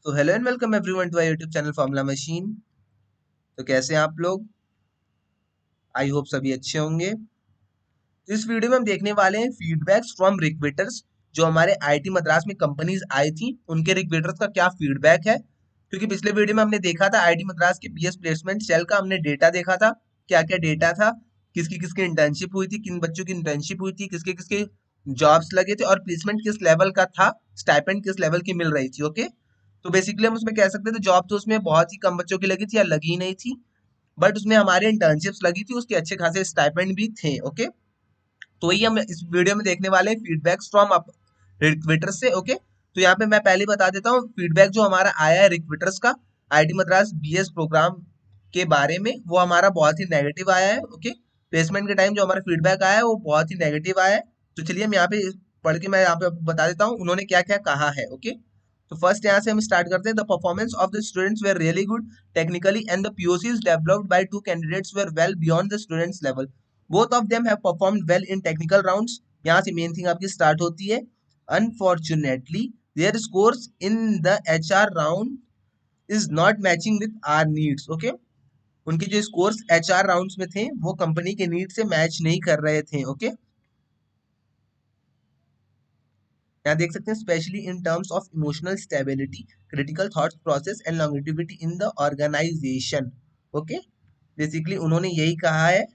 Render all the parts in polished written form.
तो hello and welcome everyone to our YouTube channel Formula Machine. तो कैसे हैं आप लोग? आई होप सभी अच्छे होंगे। तो इस वीडियो में हम देखने वाले हैं फीडबैक्स फ्रॉम रिक्रूटर्स। जो हमारे आईटी मद्रास में कंपनीज आई थी उनके रिक्रूटर्स का क्या फीडबैक है, क्योंकि पिछले वीडियो में हमने देखा था आईटी मद्रास के बीएस प्लेसमेंट सेल का हमने डेटा देखा था। क्या क्या डेटा था, किसकी किसकी इंटर्नशिप हुई थी, किन बच्चों की इंटर्नशिप हुई थी, किसके किसके जॉब्स लगे थे और प्लेसमेंट किस लेवल का था, स्टाइपेंड किस लेवल की मिल रही थी। ओके, तो बेसिकली हम उसमें कह सकते थे जॉब तो उसमें बहुत ही कम बच्चों की लगी थी या लगी ही नहीं थी, बट उसमें हमारे इंटर्नशिप्स लगी थी, उसके अच्छे खासे स्टाइपेंड भी थे। ओके, तो वही हम इस वीडियो में देखने वाले हैं फीडबैक्स फ्रॉम रिक्रूटर से। ओके, तो यहाँ पे मैं पहले बता देता हूँ फीडबैक जो हमारा आया है रिक्रूटर्स का आईटी मद्रास बीएस प्रोग्राम के बारे में, वो हमारा बहुत ही नेगेटिव आया है। ओके, प्लेसमेंट के टाइम जो हमारा फीडबैक आया है वो बहुत ही नेगेटिव आया है। तो चलिए हम यहाँ पे पढ़ के मैं यहाँ पे आपको बता देता हूँ उन्होंने क्या क्या कहा है। ओके, तो फर्स्ट यहाँ से हम स्टार्ट करते हैं। The performance of the students were really good technically and the POCs developed by two candidates were well beyond the students level. Both of them have performed well in technical rounds. यहाँ से main thing आपकी start होती है। Unfortunately their scores in the HR round is not matching with our needs. Okay, उनके जो scores HR rounds में थे वो कंपनी के नीड से मैच नहीं कर रहे थे। ओके, यहाँ देख सकते हैं specially in terms of emotional stability, critical thought process and longevity in the organisation. Okay, basically उन्होंने यही कहा है,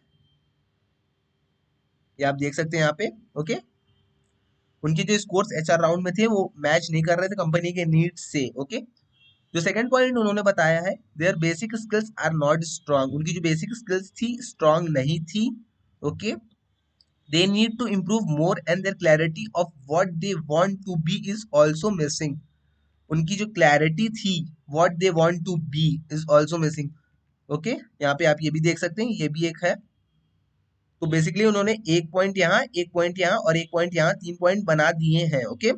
ये आप देख सकते हैं यहाँ पे। ओके, उनके जो स्कोर्स एचआर राउंड में थे वो मैच नहीं कर रहे थे कंपनी के नीड्स से। ओके, जो सेकंड पॉइंट उन्होंने बताया है their basic skills are not strong. उनकी जो बेसिक स्किल्स थी स्ट्रांग नहीं थी। Okay, they need to improve more and their clarity of what they want to be is also missing। उनकी जो क्लैरिटी थी what they want to be is also missing। Okay, यहाँ पे आप ये भी देख सकते हैं, ये भी एक है। तो बेसिकली उन्होंने एक पॉइंट यहाँ, एक पॉइंट यहाँ और एक पॉइंट यहाँ, 3 पॉइंट बना दिए हैं। ओके,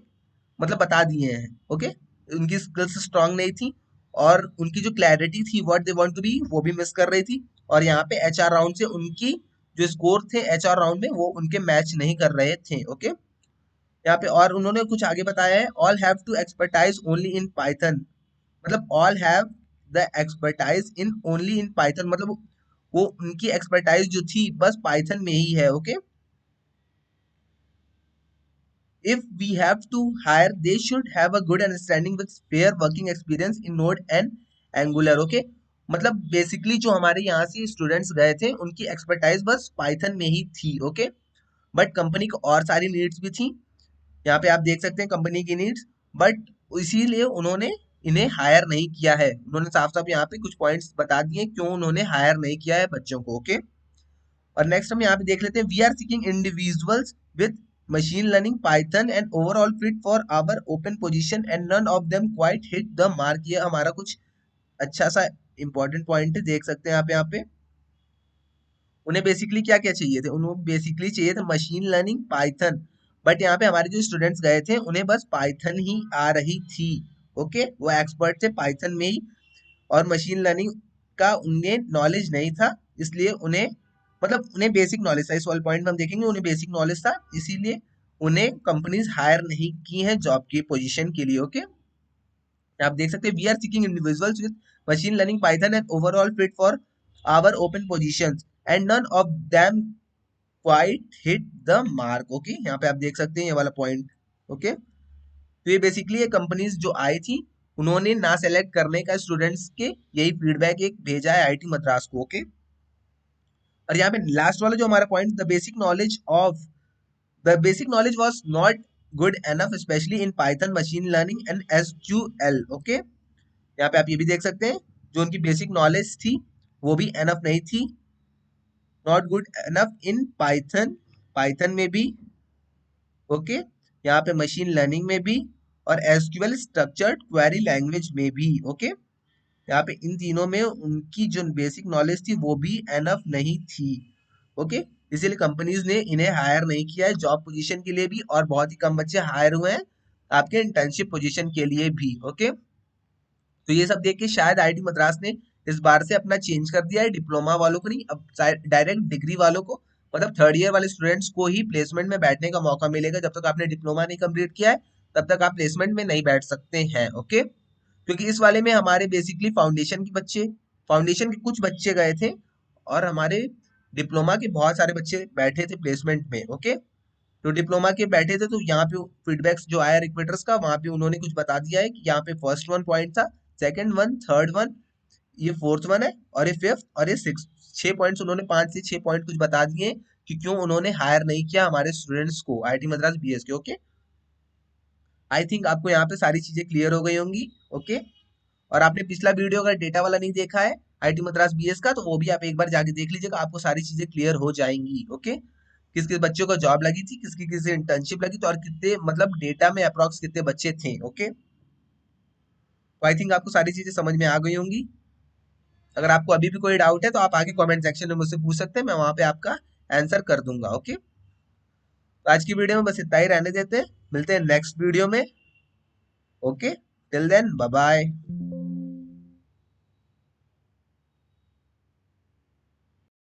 मतलब बता दिए हैं। ओके, उनकी स्किल्स स्ट्रांग नहीं थी और उनकी जो क्लैरिटी थी what they want to be वो भी मिस कर रही थी। और यहाँ पे एचआर राउंड से उनकी जो स्कोर थे एचआर राउंड में वो उनके मैच नहीं कर रहे थे। ओके, यहाँ पे और उन्होंने कुछ आगे बताया है all have to expertise only in Python. मतलब all have the expertise in only in Python, मतलब वो उनकी एक्सपर्टाइज जो थी बस पाइथन में ही है। Okay, if we have to hire they should have a good understanding with fair working experience in node and angular। okay, मतलब basically जो हमारे यहाँ से स्टूडेंट्स गए थे उनकी एक्सपर्टाइज बस पाइथन में ही थी। ओके, बट कंपनी को और सारी नीड्स भी थी। यहाँ पे आप देख सकते हैं कंपनी की नीड्स, बट इसीलिए उन्होंने इन्हें हायर नहीं किया है। उन्होंने साफ साफ यहाँ पे कुछ पॉइंट्स बता दिए क्यों उन्होंने हायर नहीं किया है बच्चों को। ओके, और नेक्स्ट हम यहाँ पे देख लेते हैं we are seeking individuals with machine learning Python and overall fit for our open position and none of them quite hit the mark. ये हमारा कुछ अच्छा सा इंपॉर्टेंट पॉइंट है, देख सकते हैं आप यहाँ पे। उन्हें बेसिकली क्या क्या चाहिए थे, उन्हें बेसिकली चाहिए था मशीन लर्निंग पाइथन, बट यहाँ पे हमारे जो स्टूडेंट्स गए थे उन्हें बस पाइथन ही आ रही थी। ओके, वो एक्सपर्ट थे पाइथन में ही और मशीन लर्निंग का उन्हें नॉलेज नहीं था, इसलिए उन्हें मतलब उन्हें बेसिक नॉलेज था। इस वाले पॉइंट में हम देखेंगे उन्हें बेसिक नॉलेज था, इसीलिए उन्हें कंपनीज हायर नहीं की हैं जॉब की पोजीशन के लिए। ओके, आप देख सकते हैं we are seeking individuals with machine learning Python and overall fit for our open positions and none of them quite hit the mark. Okay, यहाँ पे आप देख सकते हैं ये वाला पॉइंट। ओके, तो ये बेसिकली ये कंपनीज जो आई थी उन्होंने ना सेलेक्ट करने का स्टूडेंट्स के यही फीडबैक एक भेजा है आईटी मद्रास को। ओके, और यहाँ पे लास्ट वाला जो हमारा point the basic knowledge was not good enough specially in Python machine learning and SQL. Okay, यहाँ पे आप ये भी देख सकते हैं जो उनकी बेसिक नॉलेज थी वो भी एनफ नहीं थी, not good enough in Python, Python में भी। ओके, यहाँ पे मशीन लर्निंग में भी और एसक्यूएल स्ट्रक्चर्ड क्वेरी लैंग्वेज में भी। ओके, यहाँ पे इन तीनों में उनकी जो बेसिक नॉलेज थी वो भी एनफ नहीं थी। ओके, इसीलिए कंपनीज ने इन्हें हायर नहीं किया है जॉब पोजीशन के लिए भी, और बहुत ही कम बच्चे हायर हुए हैं आपके इंटर्नशिप पोजीशन के लिए भी। ओके, तो ये सब देख के शायद आईटी मद्रास ने इस बार से अपना चेंज कर दिया है, डिप्लोमा वालों को नहीं, अब डायरेक्ट डिग्री वालों को, मतलब थर्ड ईयर वाले स्टूडेंट्स को ही प्लेसमेंट में बैठने का मौका मिलेगा। जब तक आपने डिप्लोमा नहीं कंप्लीट किया है तब तक आप प्लेसमेंट में नहीं बैठ सकते हैं। ओके, क्योंकि इस वाले में हमारे बेसिकली फाउंडेशन के कुछ बच्चे गए थे और हमारे डिप्लोमा के बहुत सारे बच्चे बैठे थे प्लेसमेंट में। ओके, तो डिप्लोमा के बैठे थे, तो यहाँ पे फीडबैक्स जो आया रिक्रूटर्स का, वहां पे उन्होंने कुछ बता दिया है कि यहाँ पे फर्स्ट वन पॉइंट था, सेकंड वन, थर्ड वन, ये फोर्थ वन है, और ये फिफ्थ, और ये सिक्स। 6 पॉइंट्स उन्होंने, 5 से 6 पॉइंट कुछ बता दिए कि क्यों उन्होंने हायर नहीं किया हमारे स्टूडेंट्स को आईआईटी मद्रास बीएस के। ओके, आई थिंक आपको यहाँ पे सारी चीजें क्लियर हो गई होंगी। ओके, और आपने पिछला वीडियो अगर डेटा वाला नहीं देखा है आईआईटी मद्रास बीएस का, तो वो भी आप एक बार जाके देख लीजिएगा, आपको सारी चीजें क्लियर हो जाएंगी। ओके, किस किस बच्चों को जॉब लगी थी, किसकी किसी इंटर्नशिप लगी थी, और कितने मतलब डेटा में अप्रॉक्स कितने बच्चे थे। ओके, तो आई थिंक आपको सारी चीजें समझ में आ गई होंगी। अगर आपको अभी भी कोई डाउट है तो आप आगे कमेंट सेक्शन में मुझसे पूछ सकते हैं, मैं वहां पे आपका आंसर कर दूंगा। ओके, तो आज की वीडियो में बस इतना ही रहने देते हैं, मिलते हैं नेक्स्ट वीडियो में। Okay, till then bye bye.